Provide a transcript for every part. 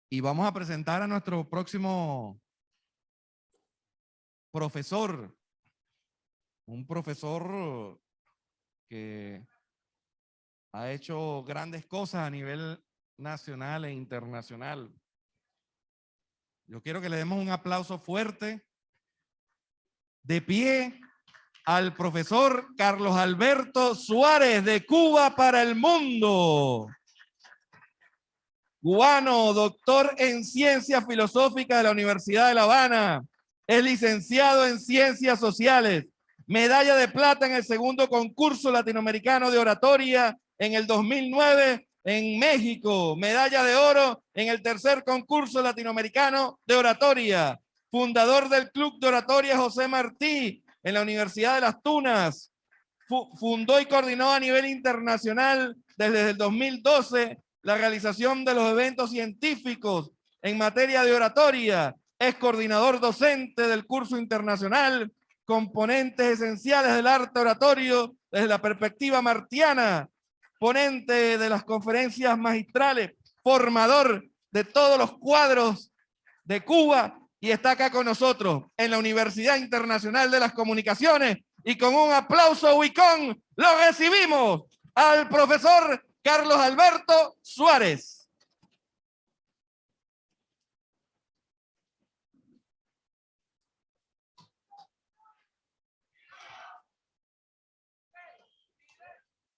Y vamos a presentar a nuestro próximo profesor, un profesor que ha hecho grandes cosas a nivel nacional e internacional. Yo quiero que le demos un aplauso fuerte, de pie, al profesor Carlos Alberto Suárez, de Cuba para el Mundo. Cubano, doctor en Ciencias Filosóficas de la Universidad de La Habana. Es licenciado en Ciencias Sociales. Medalla de plata en el segundo concurso latinoamericano de oratoria en el 2009 en México. Medalla de oro en el tercer concurso latinoamericano de oratoria. Fundador del Club de Oratoria José Martí en la Universidad de Las Tunas. Fundó y coordinó a nivel internacional desde el 2012 la realización de los eventos científicos en materia de oratoria. Es coordinador docente del curso internacional Componentes Esenciales del Arte Oratorio desde la perspectiva martiana, ponente de las conferencias magistrales, formador de todos los cuadros de Cuba, y está acá con nosotros en la Universidad Internacional de las Comunicaciones, y con un aplauso huicón lo recibimos al profesor Carlos Alberto Suárez.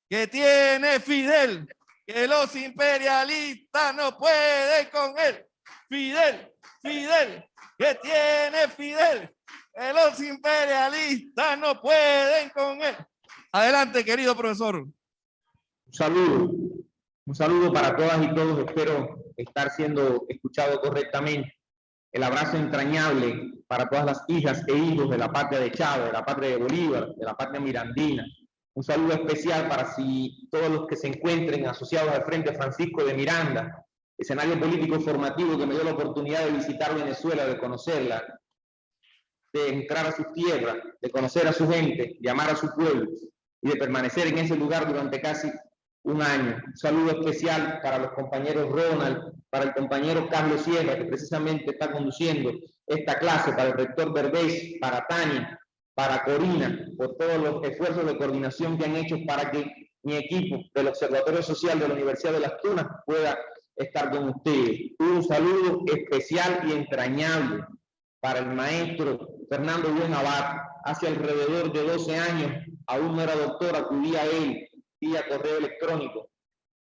Que tiene Fidel, que los imperialistas no pueden con él. Fidel, Fidel, que tiene Fidel, que los imperialistas no pueden con él. Adelante, querido profesor. Un saludo para todas y todos, espero estar siendo escuchado correctamente. El abrazo entrañable para todas las hijas e hijos de la patria de Chávez, de la patria de Bolívar, de la patria mirandina. Un saludo especial para todos los que se encuentren asociados al Frente Francisco de Miranda, escenario político formativo que me dio la oportunidad de visitar Venezuela, de conocerla, de entrar a sus tierras, de conocer a su gente, de amar a su pueblo y de permanecer en ese lugar durante casi un año. Un saludo especial para los compañeros Ronald, para el compañero Carlos Sierra, que precisamente está conduciendo esta clase, para el rector Verdés, para Tania, para Corina, por todos los esfuerzos de coordinación que han hecho para que mi equipo del Observatorio Social de la Universidad de Las Tunas pueda estar con ustedes. Un saludo especial y entrañable para el maestro Fernando Buen Abad. Hace alrededor de 12 años, aún no era doctor, acudí a él vía correo electrónico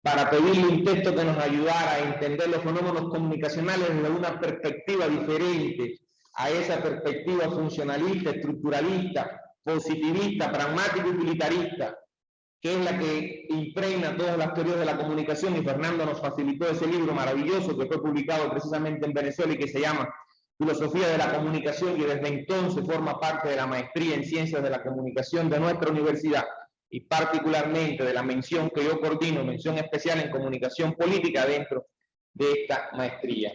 para pedirle un texto que nos ayudara a entender los fenómenos comunicacionales desde una perspectiva diferente a esa perspectiva funcionalista, estructuralista, positivista, pragmática y utilitarista, que es la que impregna todas las teorías de la comunicación, y Fernando nos facilitó ese libro maravilloso que fue publicado precisamente en Venezuela y que se llama Filosofía de la Comunicación, y desde entonces forma parte de la maestría en Ciencias de la Comunicación de nuestra universidad, y particularmente de la mención que yo coordino, mención especial en Comunicación Política dentro de esta maestría.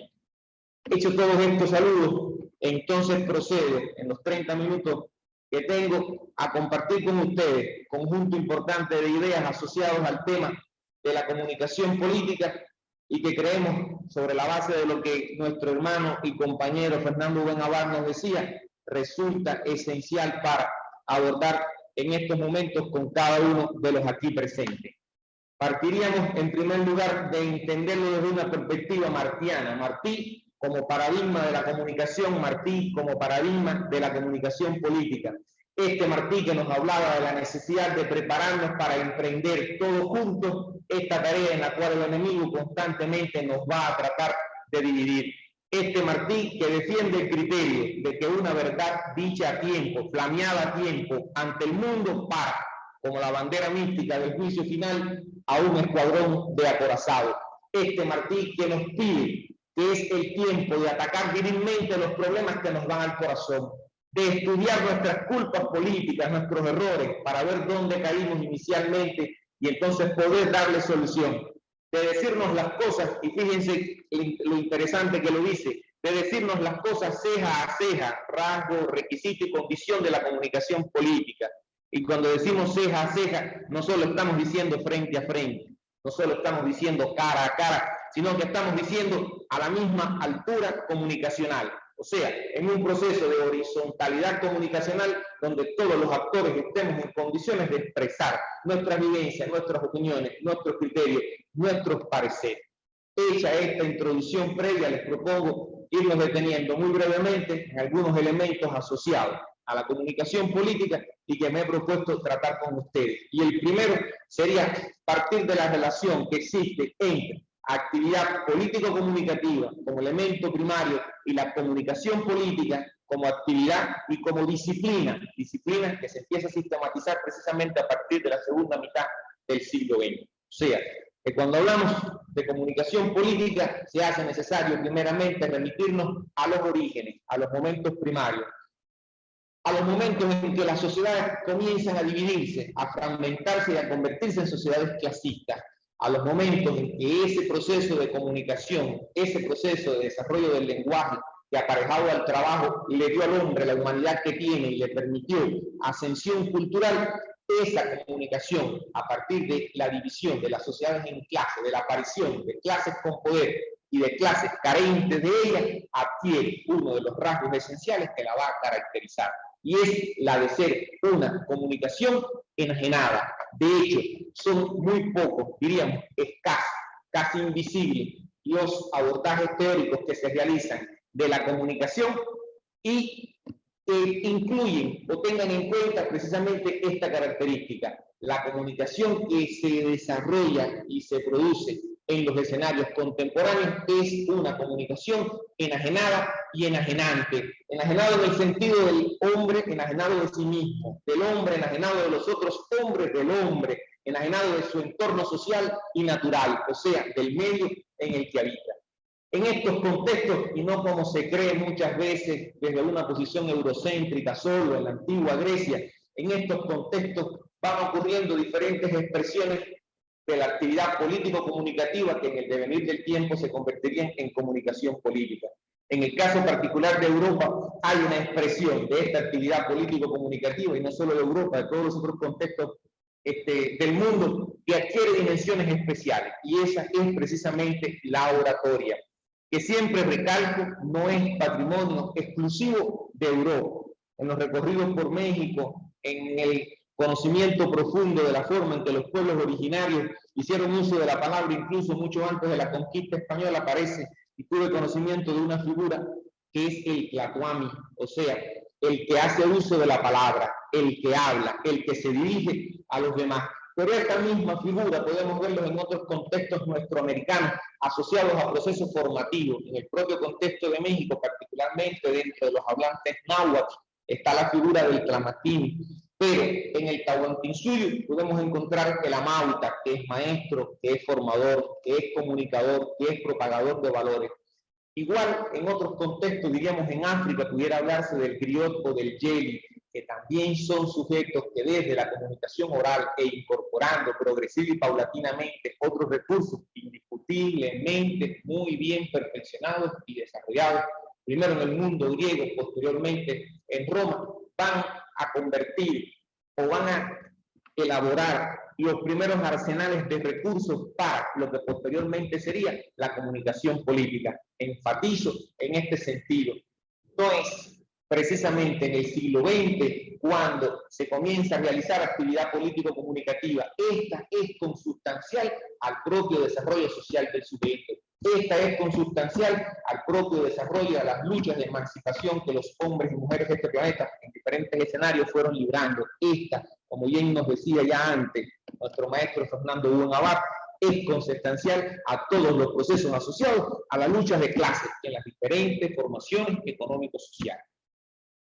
Hecho todos estos saludos, entonces procedo en los 30 minutos que tengo a compartir con ustedes conjunto importante de ideas asociados al tema de la comunicación política, y que creemos, sobre la base de lo que nuestro hermano y compañero Fernando Buen Abad nos decía, resulta esencial para abordar en estos momentos con cada uno de los aquí presentes. Partiríamos en primer lugar de entenderlo desde una perspectiva martiana. Martí como paradigma de la comunicación, Martí como paradigma de la comunicación política. Este Martí que nos hablaba de la necesidad de prepararnos para emprender todos juntos esta tarea en la cual el enemigo constantemente nos va a tratar de dividir. Este Martí que defiende el criterio de que una verdad dicha a tiempo, flameada a tiempo, ante el mundo para, como la bandera mística del juicio final, a un escuadrón de acorazados. Este Martí que nos pide que es el tiempo de atacar virilmente los problemas que nos van al corazón, de estudiar nuestras culpas políticas, nuestros errores, para ver dónde caímos inicialmente y entonces poder darle solución, de decirnos las cosas, y fíjense lo interesante que lo dice, de decirnos las cosas ceja a ceja, rasgo, requisito y condición de la comunicación política. Y cuando decimos ceja a ceja, no solo estamos diciendo frente a frente, no solo estamos diciendo cara a cara, sino que estamos diciendo a la misma altura comunicacional. O sea, en un proceso de horizontalidad comunicacional donde todos los actores estemos en condiciones de expresar nuestras vivencias, nuestras opiniones, nuestros criterios, nuestros pareceres. Hecha esta introducción previa, les propongo irnos deteniendo muy brevemente en algunos elementos asociados a la comunicación política y que me he propuesto tratar con ustedes. Y el primero sería partir de la relación que existe entre actividad político-comunicativa como elemento primario y la comunicación política como actividad y como disciplina que se empieza a sistematizar precisamente a partir de la segunda mitad del siglo XX. O sea, que cuando hablamos de comunicación política se hace necesario primeramente remitirnos a los orígenes, a los momentos primarios, a los momentos en que las sociedades comienzan a dividirse, a fragmentarse y a convertirse en sociedades clasistas, a los momentos en que ese proceso de comunicación, ese proceso de desarrollo del lenguaje, que aparejado al trabajo le dio al hombre la humanidad que tiene y le permitió ascensión cultural, esa comunicación a partir de la división de las sociedades en clases, de la aparición de clases con poder y de clases carentes de ellas, adquiere uno de los rasgos esenciales que la va a caracterizar, y es la de ser una comunicación enajenada. De hecho, son muy pocos, diríamos, escasos, casi invisibles, los abordajes teóricos que se realizan de la comunicación y que incluyen o tengan en cuenta precisamente esta característica. La comunicación que se desarrolla y se produce en los escenarios contemporáneos es una comunicación enajenada y enajenante. Enajenado en el sentido del hombre enajenado de sí mismo, del hombre enajenado de los otros hombres del hombre, enajenado de su entorno social y natural, o sea, del medio en el que habita. En estos contextos, y no como se cree muchas veces desde una posición eurocéntrica solo en la antigua Grecia, en estos contextos van ocurriendo diferentes expresiones de la actividad político-comunicativa que en el devenir del tiempo se convertirían en comunicación política. En el caso particular de Europa hay una expresión de esta actividad político-comunicativa, y no solo de Europa, de todos los otros contextos del mundo, que adquiere dimensiones especiales, y esa es precisamente la oratoria, que siempre recalco no es patrimonio exclusivo de Europa. En los recorridos por México, en el conocimiento profundo de la forma en que los pueblos originarios hicieron uso de la palabra, incluso mucho antes de la conquista española, aparece, y tuve conocimiento de una figura que es el Tlatoani, o sea, el que hace uso de la palabra, el que habla, el que se dirige a los demás. Pero esta misma figura podemos verlo en otros contextos nuestroamericanos asociados a procesos formativos. En el propio contexto de México, particularmente dentro de los hablantes náhuatl, está la figura del tlamatín. Pero en el Tahuantinsuyo podemos encontrar el amauta, que es maestro, que es formador, que es comunicador, que es propagador de valores. Igual en otros contextos, diríamos en África, pudiera hablarse del griot o del yeli, que también son sujetos que desde la comunicación oral e incorporando progresiva y paulatinamente otros recursos indiscutiblemente muy bien perfeccionados y desarrollados, primero en el mundo griego, posteriormente en Roma, van a convertir o van a elaborar los primeros arsenales de recursos para lo que posteriormente sería la comunicación política. Enfatizo en este sentido. No es precisamente en el siglo XX cuando se comienza a realizar actividad político-comunicativa. Esta es consustancial al propio desarrollo social del sujeto. Esta es consustancial al propio desarrollo de las luchas de emancipación que los hombres y mujeres de este planeta en diferentes escenarios fueron librando. Esta, como bien nos decía ya antes nuestro maestro Fernando Hugo Abad, es consustancial a todos los procesos asociados a las luchas de clases en las diferentes formaciones económico-sociales.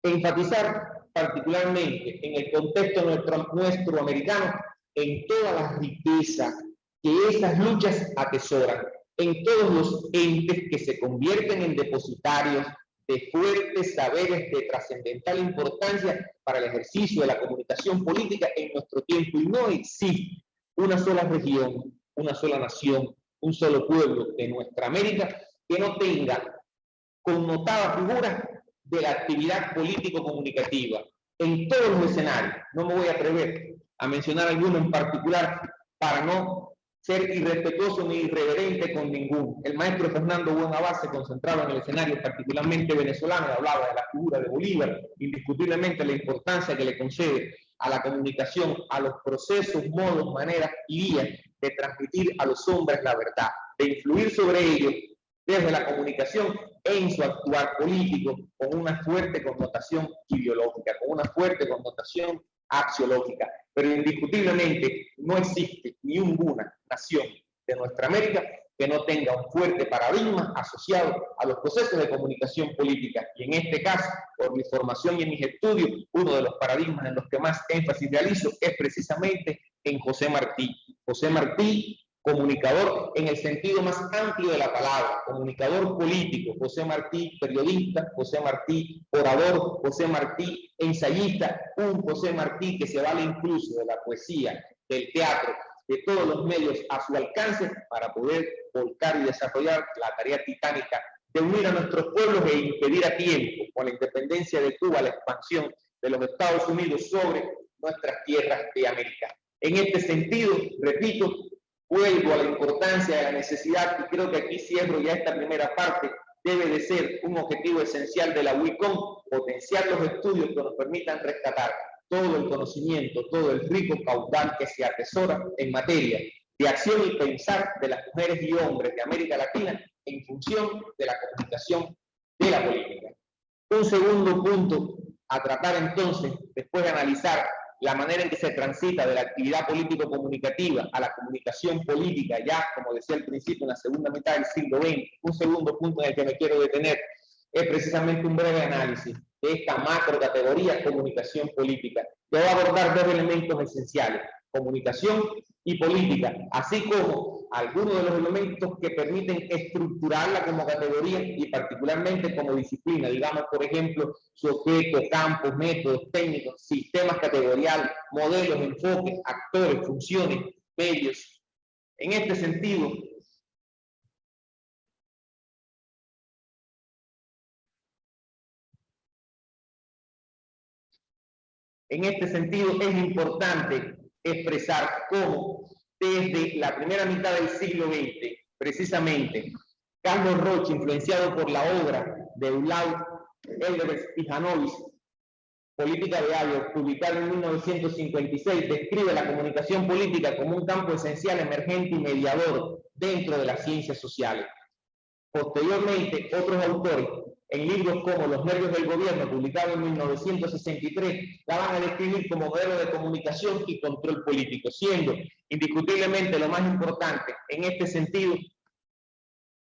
Enfatizar particularmente en el contexto nuestro americano en toda la riqueza que esas luchas atesoran, en todos los entes que se convierten en depositarios de fuertes saberes de trascendental importancia para el ejercicio de la comunicación política en nuestro tiempo. Y no existe una sola región, una sola nación, un solo pueblo de nuestra América que no tenga connotada figura de la actividad político-comunicativa en todos los escenarios. No me voy a atrever a mencionar alguno en particular para no ser irrespetuoso ni irreverente con ninguno. El maestro Fernando Buen Abad se concentraba en el escenario particularmente venezolano y hablaba de la figura de Bolívar, indiscutiblemente la importancia que le concede a la comunicación, a los procesos, modos, maneras y vías de transmitir a los hombres la verdad, de influir sobre ellos desde la comunicación en su actuar político, con una fuerte connotación ideológica, con una fuerte connotación axiológica. Pero indiscutiblemente no existe ninguna nación de nuestra América que no tenga un fuerte paradigma asociado a los procesos de comunicación política. Y en este caso, por mi formación y en mis estudios, uno de los paradigmas en los que más énfasis realizo es precisamente en José Martí. José Martí, comunicador en el sentido más amplio de la palabra, comunicador político, José Martí, periodista, José Martí, orador, José Martí, ensayista, un José Martí que se vale incluso de la poesía, del teatro, de todos los medios a su alcance para poder volcar y desarrollar la tarea titánica de unir a nuestros pueblos e impedir a tiempo, con la independencia de Cuba, la expansión de los Estados Unidos sobre nuestras tierras de América. En este sentido, repito, vuelvo a la importancia de la necesidad, y creo que aquí cierro ya esta primera parte, debe de ser un objetivo esencial de la UICOM, potenciar los estudios que nos permitan rescatar todo el conocimiento, todo el rico caudal que se atesora en materia de acción y pensar de las mujeres y hombres de América Latina en función de la comunicación de la política. Un segundo punto a tratar entonces, después de analizar la manera en que se transita de la actividad político-comunicativa a la comunicación política, ya, como decía al principio, en la segunda mitad del siglo XX, un segundo punto en el que me quiero detener es precisamente un breve análisis de esta macro categoría comunicación política, que va a abordar dos elementos esenciales, comunicación y política, así como algunos de los elementos que permiten estructurarla como categoría y particularmente como disciplina, digamos, por ejemplo, su objeto, campos, métodos, técnicos, sistemas categoriales, modelos, enfoques, actores, funciones, medios. En este sentido, es importante expresar cómo desde la primera mitad del siglo XX, precisamente, Carlos Rocha, influenciado por la obra de Eulao Elbers y Janovis, Política de Ayo, publicada en 1956, describe la comunicación política como un campo esencial, emergente y mediador dentro de las ciencias sociales. Posteriormente, otros autores, en libros como Los nervios del gobierno, publicado en 1963, la van a describir como modelo de comunicación y control político, siendo indiscutiblemente lo más importante en este sentido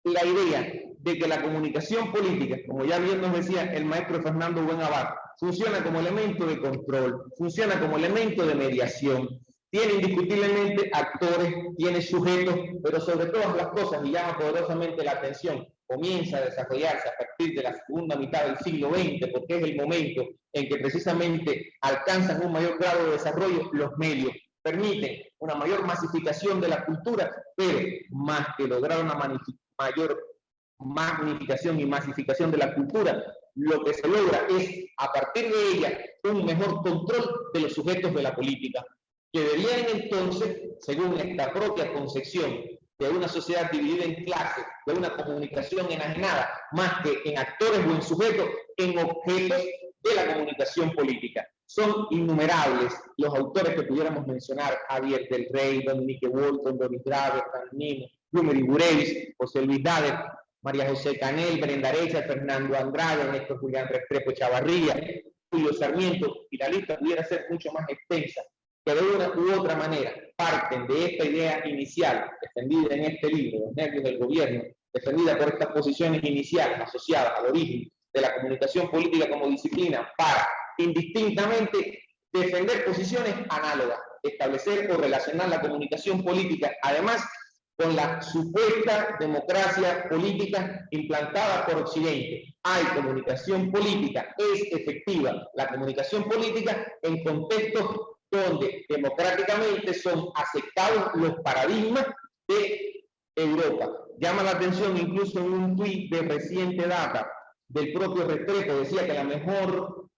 la idea de que la comunicación política, como ya bien nos decía el maestro Fernando Buen Abad, funciona como elemento de control, funciona como elemento de mediación, tiene indiscutiblemente actores, tiene sujetos, pero sobre todas las cosas, y llama poderosamente la atención, comienza a desarrollarse a partir de la segunda mitad del siglo XX, porque es el momento en que precisamente alcanzan un mayor grado de desarrollo los medios, permiten una mayor masificación de la cultura, pero más que lograr una mayor magnificación y masificación de la cultura, lo que se logra es, a partir de ella, un mejor control de los sujetos de la política, que deberían entonces, según esta propia concepción de una sociedad dividida en clases, de una comunicación enajenada, más que en actores o en sujetos, en objetos de la comunicación política. Son innumerables los autores que pudiéramos mencionar: Javier del Rey, Dominique Walton, Doris Graver, Tanino, Blumer y Burevis, José Luis Dader, María José Canel, Brenda Arecha, Fernando Andrade, Néstor Julián Restrepo Chavarría, Julio Sarmiento, y la lista pudiera ser mucho más extensa, que de una u otra manera parten de esta idea inicial, defendida en este libro, Los nervios del gobierno, defendida por estas posiciones iniciales asociadas al origen de la comunicación política como disciplina, para indistintamente defender posiciones análogas, establecer o relacionar la comunicación política, además, con la supuesta democracia política implantada por Occidente. Hay comunicación política, es efectiva la comunicación política en contextos donde democráticamente son aceptados los paradigmas de Europa. Llama la atención incluso en un tuit de reciente data del propio Restrepo, decía que la mejor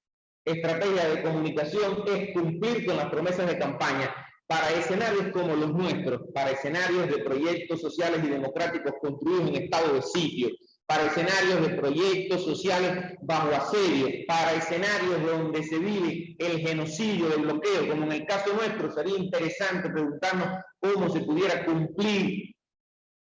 estrategia de comunicación es cumplir con las promesas de campaña. para escenarios como los nuestros, para escenarios de proyectos sociales y democráticos construidos en estado de sitio, para escenarios de proyectos sociales bajo asedio, para escenarios donde se vive el genocidio, el bloqueo, como en el caso nuestro, sería interesante preguntarnos cómo se pudiera cumplir,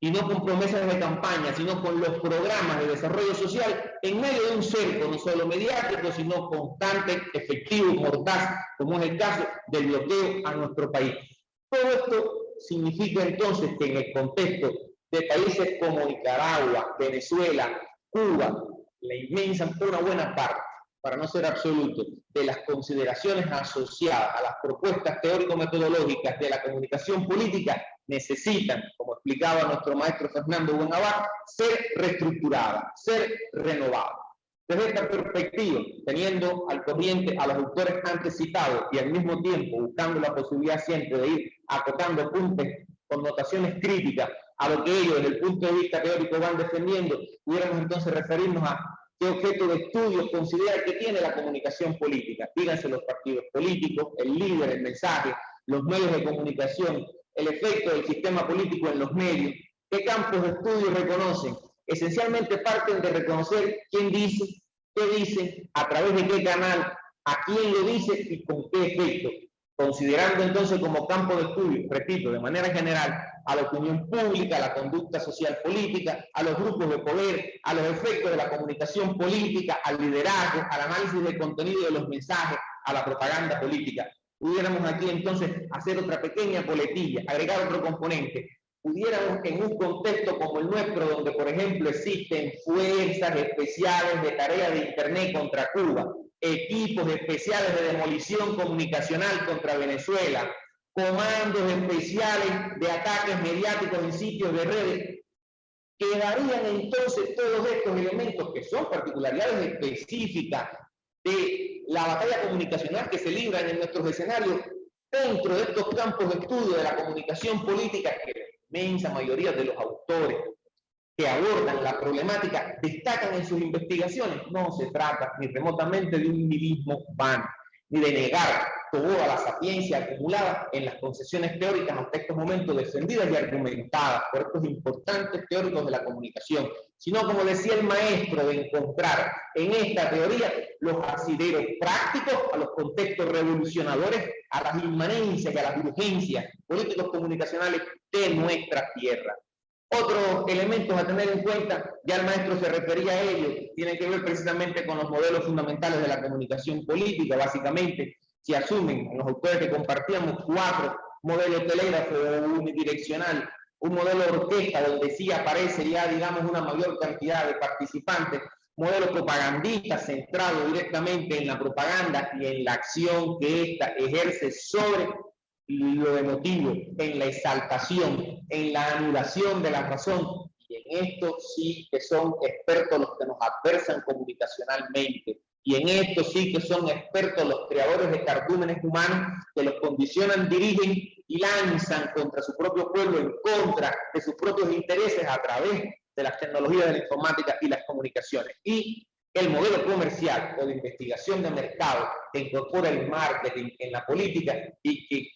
y no con promesas de campaña, sino con los programas de desarrollo social en medio de un cerco, no solo mediático, sino constante, efectivo y mordaz, como es el caso del bloqueo a nuestro país. Todo esto significa entonces que en el contexto de países como Nicaragua, Venezuela, Cuba, la inmensa, una buena parte, para no ser absoluto, de las consideraciones asociadas a las propuestas teórico-metodológicas de la comunicación política necesitan, como explicaba nuestro maestro Fernando Buenabad, ser reestructuradas, ser renovadas. Desde esta perspectiva, teniendo al corriente a los autores antes citados y al mismo tiempo buscando la posibilidad siempre de ir acotando puntos, connotaciones críticas a lo que ellos desde el punto de vista teórico van defendiendo, pudiéramos entonces referirnos a qué objeto de estudio considera que tiene la comunicación política. Díganse los partidos políticos, el líder, el mensaje, los medios de comunicación, el efecto del sistema político en los medios, qué campos de estudio reconocen. Esencialmente parten de reconocer quién dice, qué dice, a través de qué canal, a quién lo dice y con qué efecto, considerando entonces como campo de estudio, repito, de manera general, a la opinión pública, a la conducta social política, a los grupos de poder, a los efectos de la comunicación política, al liderazgo, al análisis del contenido de los mensajes, a la propaganda política. Pudiéramos aquí entonces hacer otra pequeña boletilla, agregar otro componente. Pudiéramos en un contexto como el nuestro, donde por ejemplo existen fuerzas especiales de tarea de Internet contra Cuba, equipos especiales de demolición comunicacional contra Venezuela, comandos especiales de ataques mediáticos en sitios de redes, quedarían entonces todos estos elementos que son particularidades específicas de la batalla comunicacional que se libran en nuestros escenarios dentro de estos campos de estudio de la comunicación política que la inmensa mayoría de los autores que abordan la problemática destacan en sus investigaciones. No se trata ni remotamente de un nihilismo vano, ni de negar toda la sapiencia acumulada en las concesiones teóricas hasta estos momentos defendidas y argumentadas por estos importantes teóricos de la comunicación, sino, como decía el maestro, de encontrar en esta teoría los asideros prácticos a los contextos revolucionadores, a las inmanencias y a las urgencias políticos comunicacionales de nuestra tierra. Otros elementos a tener en cuenta, ya el maestro se refería a ellos, tienen que ver precisamente con los modelos fundamentales de la comunicación política. Básicamente, se asumen en los autores que compartíamos 4 modelos telégrafo unidireccional, un modelo orquesta donde sí aparece ya, digamos, una mayor cantidad de participantes, modelo propagandista centrado directamente en la propaganda y en la acción que ésta ejerce sobre lo emotivo, en la exaltación, en la anulación de la razón, y en esto sí que son expertos los que nos adversan comunicacionalmente, y en esto sí que son expertos los creadores de cardúmenes humanos que los condicionan, dirigen y lanzan contra su propio pueblo, en contra de sus propios intereses a través de las tecnologías de la informática y las comunicaciones. Y el modelo comercial o de investigación de mercado que incorpora el marketing en la política y que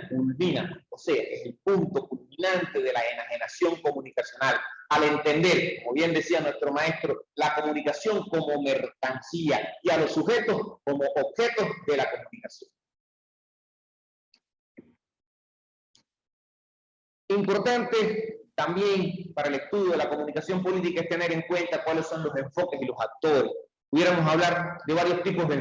culmina, o sea, es el punto culminante de la enajenación comunicacional, al entender, como bien decía nuestro maestro, la comunicación como mercancía y a los sujetos como objetos de la comunicación. Importante también para el estudio de la comunicación política es tener en cuenta cuáles son los enfoques y los actores. Pudiéramos hablar de varios tipos de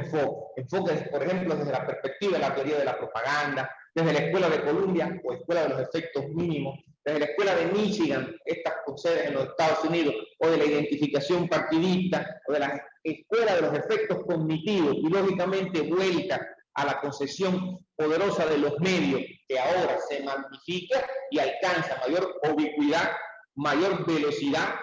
enfoques, por ejemplo, desde la perspectiva de la teoría de la propaganda, desde la Escuela de Columbia o Escuela de los Efectos Mínimos, desde la Escuela de Michigan, estas con sedes en los Estados Unidos, o de la identificación partidista, o de la Escuela de los Efectos Cognitivos, y lógicamente vuelta a la concepción poderosa de los medios, que ahora se magnifica y alcanza mayor ubicuidad, mayor velocidad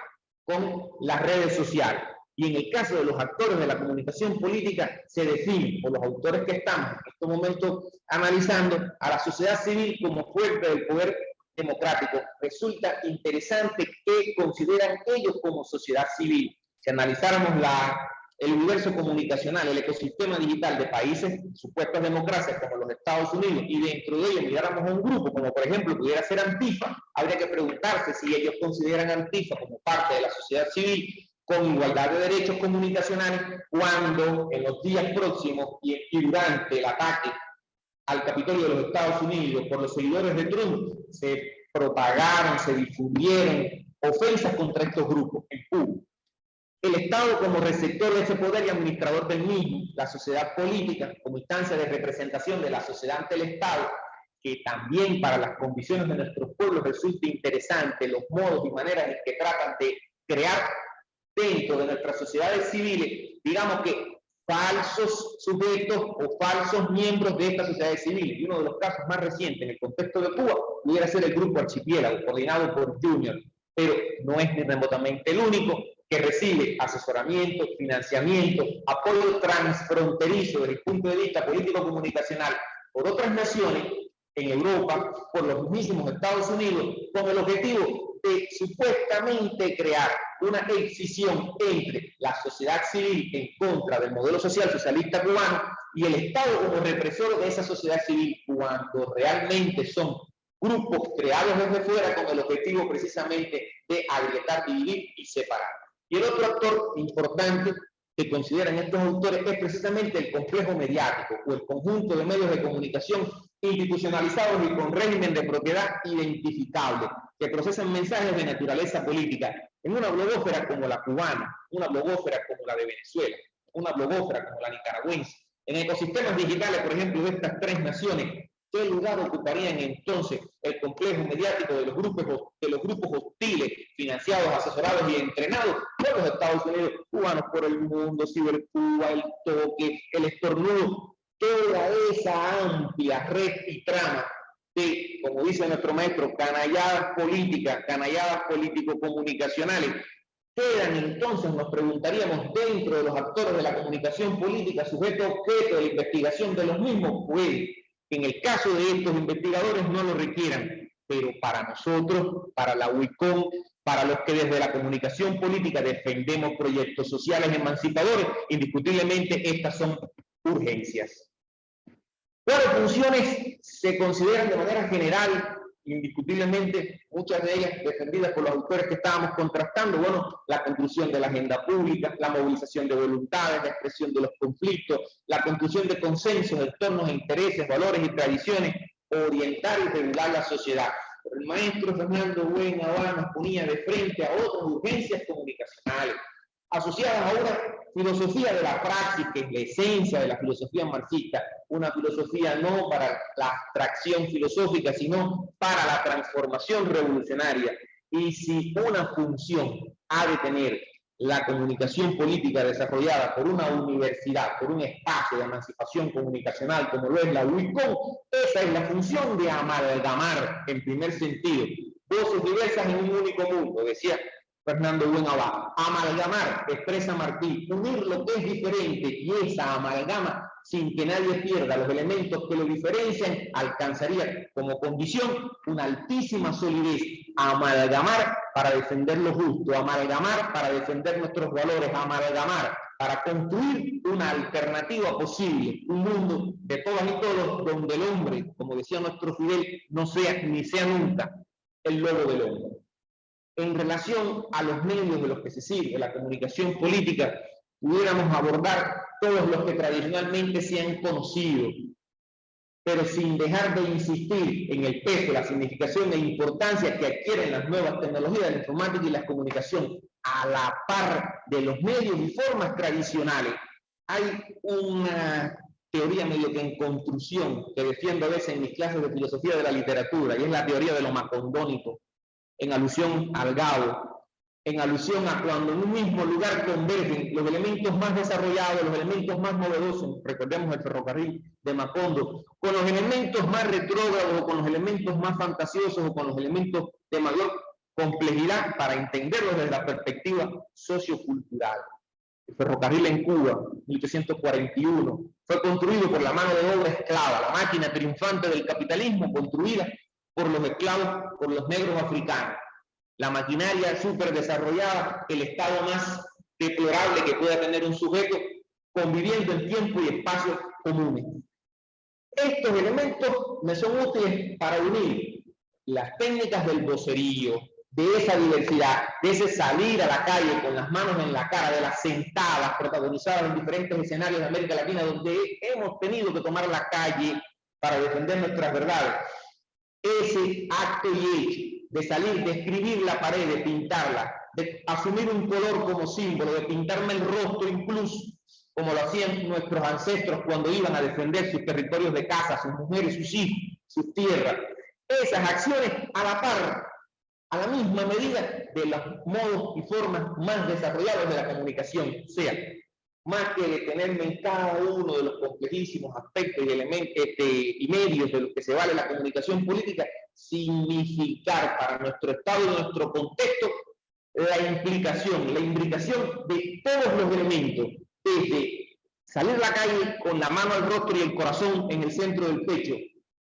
con las redes sociales. Y en el caso de los actores de la comunicación política, se define por los autores que estamos en estos momentos analizando a la sociedad civil como fuente del poder democrático. Resulta interesante qué consideran ellos como sociedad civil. Si analizáramos la el universo comunicacional, el ecosistema digital de países supuestas democracias como los Estados Unidos, y dentro de ellos miráramos a un grupo como por ejemplo pudiera ser Antifa, habría que preguntarse si ellos consideran Antifa como parte de la sociedad civil con igualdad de derechos comunicacionales, cuando en los días próximos y durante el ataque al Capitolio de los Estados Unidos por los seguidores de Trump se propagaron, se difundieron ofensas contra estos grupos en Cuba. El Estado como receptor de ese poder y administrador del mismo, la sociedad política como instancia de representación de la sociedad ante el Estado, que también para las condiciones de nuestros pueblos resulta interesante los modos y maneras en que tratan de crear dentro de nuestras sociedades civiles, digamos que falsos sujetos o falsos miembros de estas sociedades civiles. Y uno de los casos más recientes en el contexto de Cuba pudiera ser el Grupo Archipiélago, coordinado por Junior, pero no es ni remotamente el único que recibe asesoramiento, financiamiento, apoyo transfronterizo desde el punto de vista político-comunicacional por otras naciones en Europa, por los mismos Estados Unidos, con el objetivo de supuestamente crear una excisión entre la sociedad civil en contra del modelo social socialista cubano y el Estado como represor de esa sociedad civil, cuando realmente son grupos creados desde fuera con el objetivo precisamente de agrietar, dividir y separar. Y el otro actor importante que consideran estos autores es precisamente el complejo mediático o el conjunto de medios de comunicación institucionalizados y con régimen de propiedad identificable, que procesan mensajes de naturaleza política en una blogósfera como la cubana, una blogósfera como la de Venezuela, una blogósfera como la nicaragüense. En ecosistemas digitales, por ejemplo, de estas tres naciones, ¿qué lugar ocuparían entonces el complejo mediático de los grupos hostiles, financiados, asesorados y entrenados por los Estados Unidos, Cubanos por el Mundo, Cibercuba, El Toque, El Estornudo? Toda esa amplia red y trama de, como dice nuestro maestro, canalladas políticas, canalladas político-comunicacionales, quedan entonces, nos preguntaríamos, dentro de los actores de la comunicación política, sujeto objeto de la investigación de los mismos. Puede que en el caso de estos investigadores no lo requieran, pero para nosotros, para la UICOM, para los que desde la comunicación política defendemos proyectos sociales emancipadores, indiscutiblemente estas son urgencias. ¿Cuáles funciones se consideran de manera general, indiscutiblemente, muchas de ellas defendidas por los autores que estábamos contrastando? Bueno, la construcción de la agenda pública, la movilización de voluntades, la expresión de los conflictos, la construcción de consensos en torno a intereses, valores y tradiciones, orientar y regular la sociedad. El maestro Fernando Buen Abad nos ponía de frente a otras urgencias comunicacionales, asociadas a una filosofía de la praxis, que es la esencia de la filosofía marxista, una filosofía no para la abstracción filosófica, sino para la transformación revolucionaria. Y si una función ha de tener la comunicación política desarrollada por una universidad, por un espacio de emancipación comunicacional como lo es la UICOM, esa es la función de amalgamar, en primer sentido, voces diversas en un único mundo, decía Fernando Buen Abad. Amalgamar, expresa Martí, unir lo que es diferente, y esa amalgama, sin que nadie pierda los elementos que lo diferencian, alcanzaría como condición una altísima solidez. Amalgamar para defender lo justo, amalgamar para defender nuestros valores, amalgamar para construir una alternativa posible, un mundo de todas y todos, donde el hombre, como decía nuestro Fidel, no sea ni sea nunca el lobo del hombre. En relación a los medios de los que se sirve la comunicación política, pudiéramos abordar todos los que tradicionalmente se han conocido, pero sin dejar de insistir en el peso, la significación e importancia que adquieren las nuevas tecnologías de la informática y la comunicación a la par de los medios y formas tradicionales. Hay una teoría medio que en construcción que defiendo a veces en mis clases de filosofía de la literatura, y es la teoría de lo macondónico, en alusión al Gabo, en alusión a cuando en un mismo lugar convergen los elementos más desarrollados, los elementos más novedosos, recordemos el ferrocarril de Macondo, con los elementos más retrógrados, o con los elementos más fantasiosos, o con los elementos de mayor complejidad para entenderlos desde la perspectiva sociocultural. El ferrocarril en Cuba, 1841, fue construido por la mano de obra esclava, la máquina triunfante del capitalismo construida por los esclavos, por los negros africanos. La maquinaria súper desarrollada, el Estado más deplorable que pueda tener un sujeto conviviendo en tiempo y espacio comunes. Estos elementos me son útiles para unir las técnicas del vocerío, de esa diversidad, de ese salir a la calle con las manos en la cara, de las sentadas protagonizadas en diferentes escenarios de América Latina, donde hemos tenido que tomar la calle para defender nuestras verdades. Ese acto y hecho de salir, de escribir la pared, de pintarla, de asumir un color como símbolo, de pintarme el rostro incluso, como lo hacían nuestros ancestros cuando iban a defender sus territorios de casa, sus mujeres, sus hijos, sus tierras. Esas acciones a la par, a la misma medida de los modos y formas más desarrollados de la comunicación, o sea, más que detenerme en cada uno de los complejísimos aspectos y elementos y medios de los que se vale la comunicación política, significar para nuestro estado y nuestro contexto la imbricación de todos los elementos, desde salir a la calle con la mano al rostro y el corazón en el centro del pecho,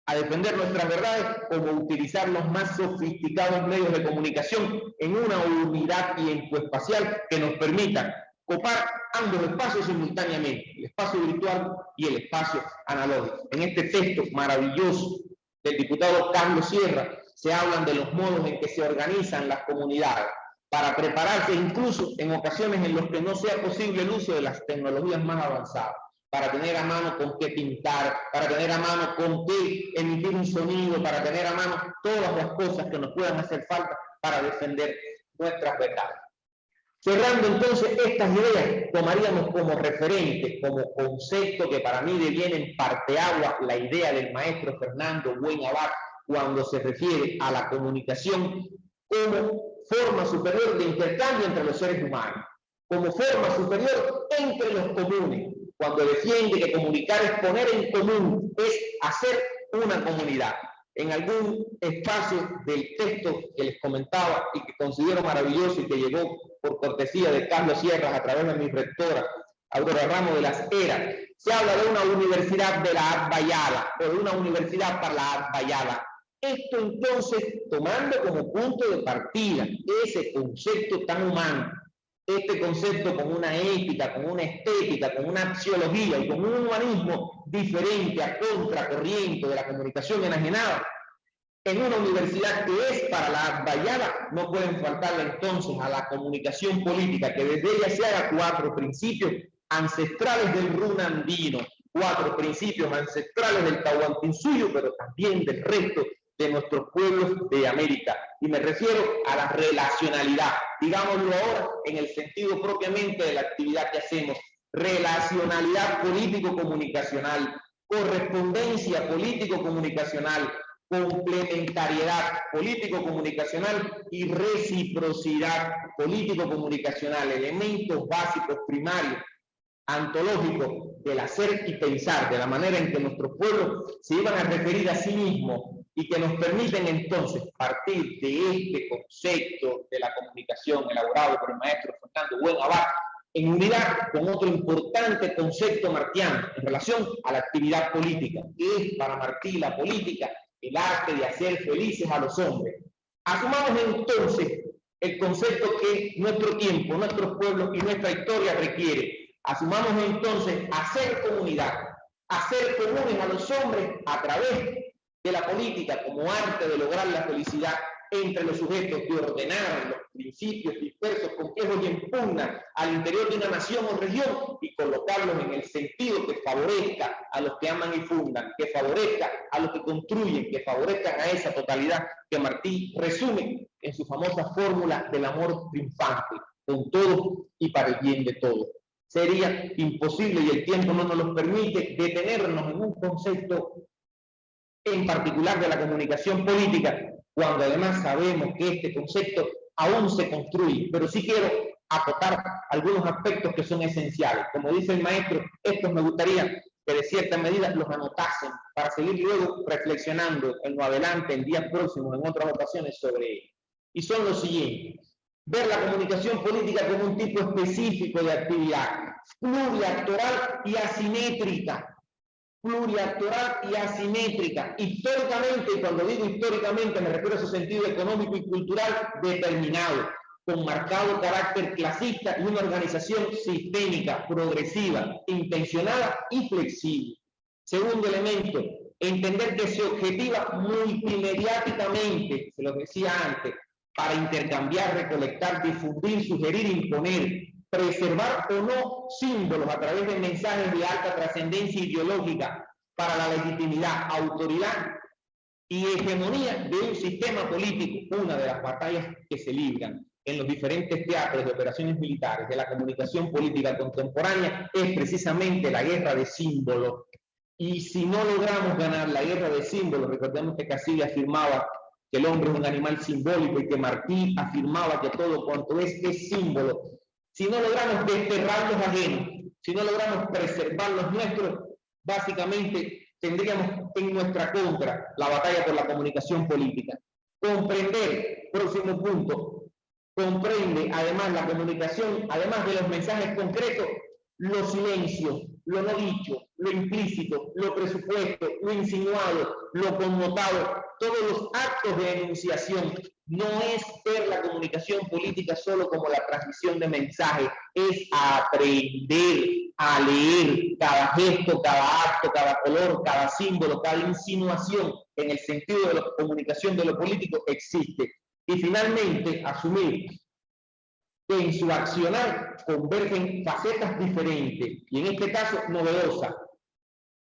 a defender nuestras verdades, como utilizar los más sofisticados medios de comunicación en una unidad tiempo-espacial que nos permita copar ambos espacios simultáneamente, el espacio virtual y el espacio analógico. En este texto maravilloso del diputado Carlos Sierra se hablan de los modos en que se organizan las comunidades para prepararse incluso en ocasiones en los que no sea posible el uso de las tecnologías más avanzadas, para tener a mano con qué pintar, para tener a mano con qué emitir un sonido, para tener a mano todas las cosas que nos puedan hacer falta para defender nuestras verdades. Cerrando entonces estas ideas, tomaríamos como referente, como concepto que para mí deviene en parteaguas la idea del maestro Fernando Buen Abad cuando se refiere a la comunicación como forma superior de intercambio entre los seres humanos, como forma superior entre los comunes, cuando defiende que comunicar es poner en común, es hacer una comunidad. En algún espacio del texto que les comentaba y que considero maravilloso y que llegó por cortesía de Carlos Sierra a través de mi rectora, Aurora Ramos de las Heras, se habla de una universidad de la Atbayada o de una universidad para la Atbayada. Esto entonces, tomando como punto de partida ese concepto tan humano, este concepto con una ética, con una estética, con una axiología y con un humanismo diferente a contracorriente de la comunicación enajenada, en una universidad que es para la Atbayada, no pueden faltarle entonces a la comunicación política, que desde ella se haga 4 principios ancestrales del runa andino, 4 principios ancestrales del Tahuantinsuyo, pero también del resto de nuestros pueblos de América. Y me refiero a la relacionalidad, digámoslo ahora en el sentido propiamente de la actividad que hacemos, relacionalidad político-comunicacional, correspondencia político-comunicacional, complementariedad político-comunicacional y reciprocidad político-comunicacional, elementos básicos primarios, antológicos del hacer y pensar, de la manera en que nuestros pueblos se iban a referir a sí mismos y que nos permiten entonces partir de este concepto de la comunicación elaborado por el maestro Fernando Buen Abad en unidad con otro importante concepto martiano en relación a la actividad política, que es para Martí la política el arte de hacer felices a los hombres. Asumamos entonces el concepto que nuestro tiempo, nuestros pueblos y nuestra historia requiere. Asumamos entonces hacer comunidad, hacer comunes a los hombres a través de la política como arte de lograr la felicidad entre los sujetos, de ordenar los principios dispersos, complejos y en pugna al interior de una nación o región y colocarlos en el sentido que favorezca a los que aman y fundan, que favorezca a los que construyen, que favorezcan a esa totalidad que Martí resume en su famosa fórmula del amor triunfante, con todo y para el bien de todos. Sería imposible, y el tiempo no nos lo permite, detenernos en un concepto en particular de la comunicación política, cuando además sabemos que este concepto aún se construye, pero sí quiero acotar algunos aspectos que son esenciales. Como dice el maestro, estos me gustaría que de cierta medida los anotasen para seguir luego reflexionando en lo adelante, en días próximos, en otras ocasiones sobre ello. Y son los siguientes. Ver la comunicación política como un tipo específico de actividad, pluriactoral y asimétrica. Pluriactoral y asimétrica. Históricamente, y cuando digo históricamente me refiero a su sentido económico y cultural determinado, con marcado carácter clasista y una organización sistémica, progresiva, intencionada y flexible. Segundo elemento, entender que se objetiva multimediáticamente, se lo decía antes, para intercambiar, recolectar, difundir, sugerir, imponer, preservar o no símbolos a través de mensajes de alta trascendencia ideológica para la legitimidad, autoridad y hegemonía de un sistema político. Una de las batallas que se libran en los diferentes teatros de operaciones militares de la comunicación política contemporánea es precisamente la guerra de símbolos. Y si no logramos ganar la guerra de símbolos, recordemos que Casillas afirmaba que el hombre es un animal simbólico y que Martí afirmaba que todo cuanto es símbolo. Si no logramos desterrar los ajenos, si no logramos preservar los nuestros, básicamente tendríamos en nuestra contra la batalla por la comunicación política. Comprender, próximo punto, comprende además la comunicación, además de los mensajes concretos, los silencios, lo no dicho, lo implícito, lo presupuesto, lo insinuado, lo connotado, todos los actos de enunciación. No es ver la comunicación política solo como la transmisión de mensajes, es aprender a leer cada gesto, cada acto, cada color, cada símbolo, cada insinuación en el sentido de la comunicación de lo político existe. Y finalmente, asumir que en su accionar convergen facetas diferentes y en este caso novedosas,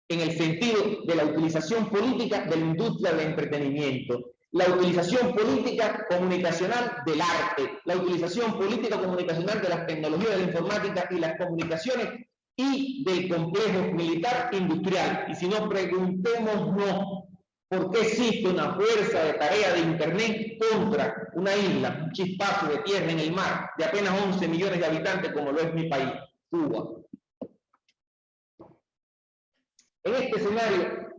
en el sentido de la utilización política de la industria del entretenimiento, la utilización política comunicacional del arte, la utilización política comunicacional de las tecnologías de la informática y las comunicaciones y del complejo militar industrial. Y si no, preguntémonos por qué existe una fuerza de tarea de Internet contra una isla, un chispazo de tierra en el mar de apenas 11 millones de habitantes como lo es mi país, Cuba. En este escenario,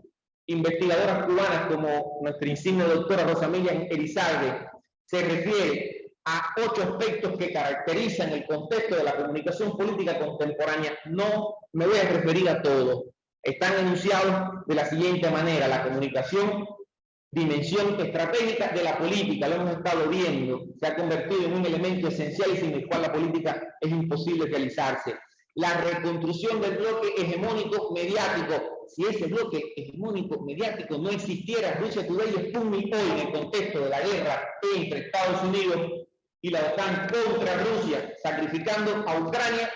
investigadoras cubanas como nuestra insigne doctora Rosamilla Elizalde se refiere a 8 aspectos que caracterizan el contexto de la comunicación política contemporánea. No me voy a referir a todos. Están enunciados de la siguiente manera: la comunicación, dimensión estratégica de la política, lo hemos estado viendo, se ha convertido en un elemento esencial y sin el cual la política es imposible realizarse. La reconstrucción del bloque hegemónico mediático. Si ese bloque hegemónico mediático no existiera, Russia Today y Sputnik hoy, en el contexto de la guerra entre Estados Unidos y la OTAN contra Rusia, sacrificando a Ucrania,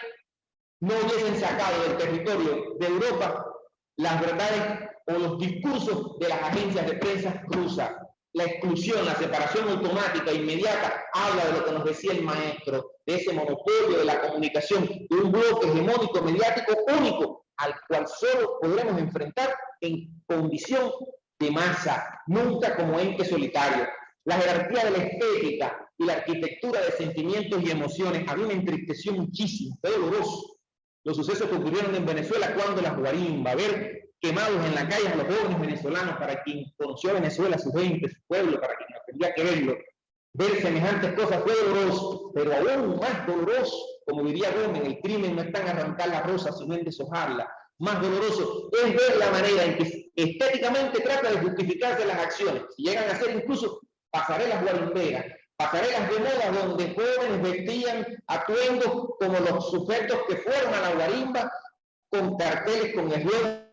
no hubiesen sacado del territorio de Europa las verdades o los discursos de las agencias de prensa rusas. La exclusión, la separación automática inmediata habla de lo que nos decía el maestro, de ese monopolio de la comunicación, de un bloque hegemónico mediático único, al cual solo podremos enfrentar en condición de masa, nunca como ente solitario. La jerarquía de la estética y la arquitectura de sentimientos y emociones. A mí me entristeció muchísimo, fue doloroso los sucesos que ocurrieron en Venezuela cuando las guarimbas, ver quemados en la calle a los jóvenes venezolanos, para quien conoció a Venezuela, su gente, su pueblo, para quien aprendía a quererlo. Ver semejantes cosas fue doloroso, pero aún más doloroso, como diría Gómez, el crimen no está en arrancar la rosa, sino en deshojarla. Más doloroso es ver la manera en que estéticamente trata de justificarse las acciones. Si llegan a ser incluso pasarelas guarimberas, pasarelas de moda donde jóvenes vestían atuendos como los sujetos que forman la guarimba, con carteles, con eslogan,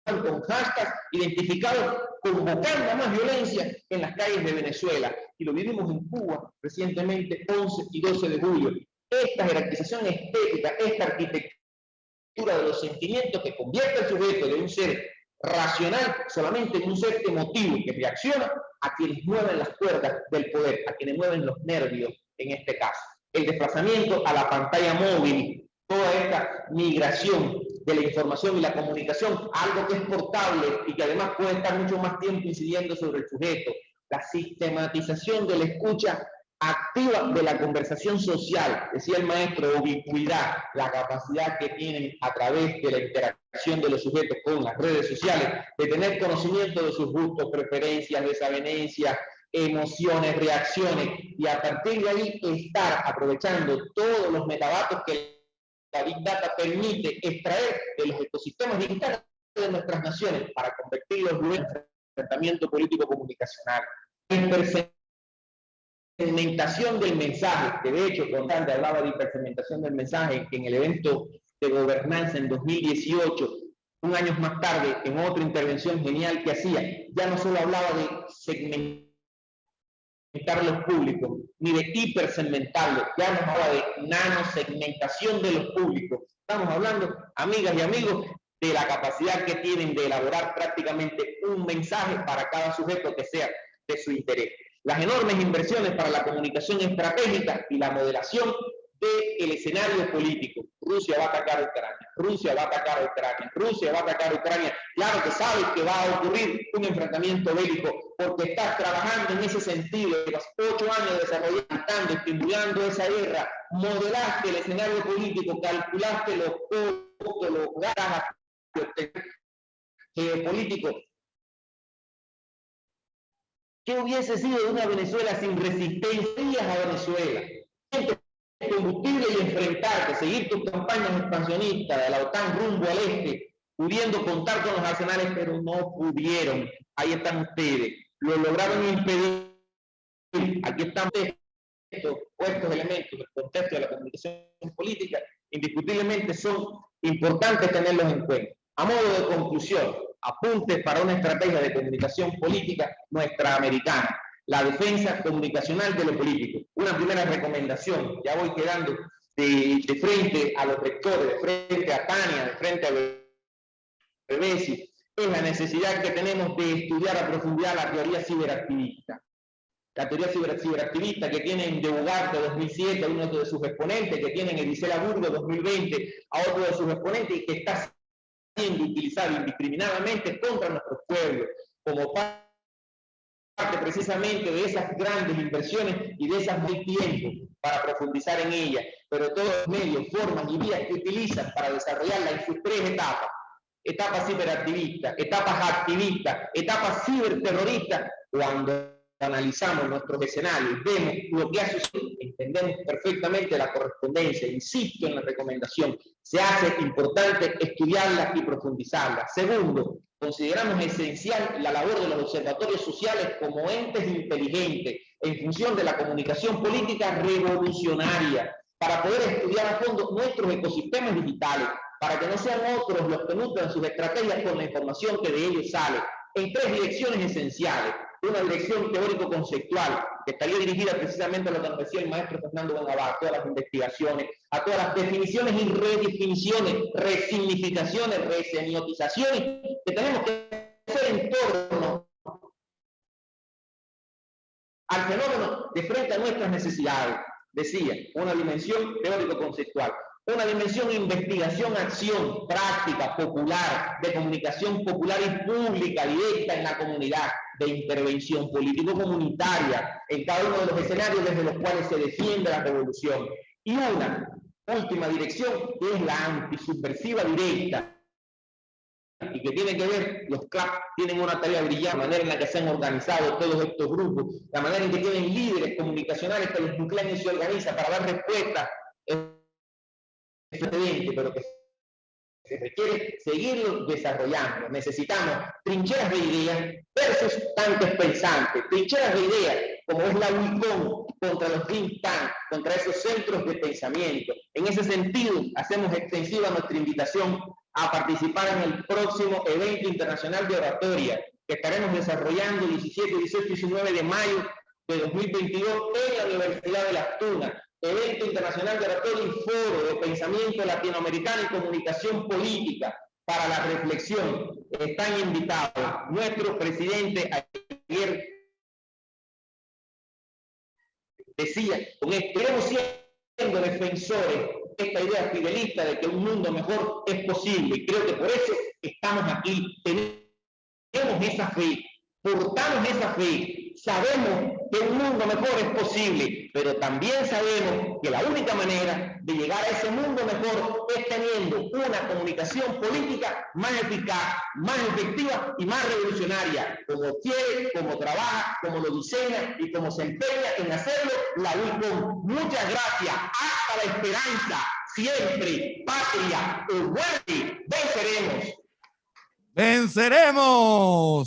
con hashtags identificados, convocando a más violencia en las calles de Venezuela. Y lo vivimos en Cuba recientemente, 11 y 12 de julio. Esta jerarquización estética, esta arquitectura de los sentimientos que convierte al sujeto de un ser racional solamente en un ser emotivo que reacciona a quienes mueven las cuerdas del poder, a quienes mueven los nervios en este caso. El desplazamiento a la pantalla móvil, toda esta migración de la información y la comunicación, algo que es portable y que además puede estar mucho más tiempo incidiendo sobre el sujeto. La sistematización de la escucha activa de la conversación social, decía el maestro, ubicuidad, la capacidad que tienen a través de la interacción de los sujetos con las redes sociales, de tener conocimiento de sus gustos, preferencias, desavenencias, emociones, reacciones, y a partir de ahí estar aprovechando todos los metadatos que la Big Data permite extraer de los ecosistemas digitales de nuestras naciones para convertirlos en un enfrentamiento político comunicacional. hipersegmentación del mensaje, que de hecho Constante hablaba de hipersegmentación del mensaje en el evento de gobernanza en 2018, un año más tarde, en otra intervención genial que hacía, ya no solo hablaba de segmentar los públicos, ni de hipersegmentarlos, ya nos habla de nanosegmentación de los públicos. Estamos hablando, amigas y amigos, de la capacidad que tienen de elaborar prácticamente un mensaje para cada sujeto que sea de su interés. Las enormes inversiones para la comunicación estratégica y la modelación del escenario político. Rusia va a atacar a Ucrania, Rusia va a atacar a Ucrania, Rusia va a atacar a Ucrania. Claro que sabes que va a ocurrir un enfrentamiento bélico porque estás trabajando en ese sentido. Llevas 8 años desarrollando, estimulando esa guerra, modelaste el escenario político, calculaste los costos, los gastos geopolíticos. ¿Qué hubiese sido de una Venezuela sin resistencias a Venezuela? Combustible y enfrentarte, seguir tus campañas expansionistas de la OTAN rumbo al este, pudiendo contar con los arsenales, pero no pudieron. Ahí están ustedes. Lo lograron impedir. Aquí están estos elementos del contexto de la comunicación política, indiscutiblemente son importantes tenerlos en cuenta. A modo de conclusión, apuntes para una estrategia de comunicación política nuestra americana. La defensa comunicacional de lo político. Una primera recomendación, ya voy quedando de frente a los rectores, de frente a Tania, de frente a Bebesi, es la necesidad que tenemos de estudiar a profundidad la teoría ciberactivista. La teoría ciberactivista que tienen de Ugarte 2007 a uno de sus exponentes, que tienen Edicela Burgo 2020 a otro de sus exponentes y que está siendo utilizado indiscriminadamente contra nuestros pueblos como parte precisamente de esas grandes inversiones y de esas muy tiempo para profundizar en ellas, pero todos los medios, formas y vías que utilizan para desarrollarla en sus 3 etapas: etapa ciberactivista, etapas activistas, etapas ciberterroristas. Cuando analizamos nuestros escenarios, vemos lo que ha sucedido, entendemos perfectamente la correspondencia. Insisto en la recomendación, se hace importante estudiarla y profundizarla. Segundo, consideramos esencial la labor de los observatorios sociales como entes inteligentes en función de la comunicación política revolucionaria, para poder estudiar a fondo nuestros ecosistemas digitales, para que no sean otros los que nutran sus estrategias con la información que de ellos sale, en 3 direcciones esenciales. Una dirección teórico-conceptual, que estaría dirigida precisamente a lo que nos decía el maestro Fernando Bonabá, a todas las investigaciones, a todas las definiciones y redefiniciones, resignificaciones, resemiotizaciones que tenemos que hacer en torno al fenómeno de frente a nuestras necesidades. Decía, una dimensión teórico-conceptual, una dimensión investigación-acción, práctica, popular, de comunicación popular y pública, directa en la comunidad, de intervención político-comunitaria en cada uno de los escenarios desde los cuales se defiende la revolución. Y una última dirección que es la antisubversiva directa, y que tiene que ver, los CLAP tienen una tarea brillante, la manera en la que se han organizado todos estos grupos, la manera en que tienen líderes comunicacionales que los nuclean y se organizan para dar respuesta pero que se requiere seguirlo desarrollando. Necesitamos trincheras de ideas versus tanques pensantes, trincheras de ideas como es la UICOM contra los think tanks, contra esos centros de pensamiento. En ese sentido, hacemos extensiva nuestra invitación a participar en el próximo evento internacional de oratoria que estaremos desarrollando 17, 18 y 19 de mayo de 2022 en la Universidad de Las Tunas. Evento internacional de oratoria y foro de pensamiento latinoamericano y comunicación política para la reflexión. Están invitados nuestro presidente ayer decía, con esto, queremos siendo defensores de esta idea fidelista de que un mundo mejor es posible, y creo que por eso estamos aquí. Tenemos esa fe, portamos esa fe. Sabemos que un mundo mejor es posible, pero también sabemos que la única manera de llegar a ese mundo mejor es teniendo una comunicación política más eficaz, más efectiva y más revolucionaria, como quiere, como trabaja, como lo diseña y como se empeña en hacerlo la UICOM. Muchas gracias. Hasta la esperanza. Siempre, patria o muerte, venceremos. ¡Venceremos!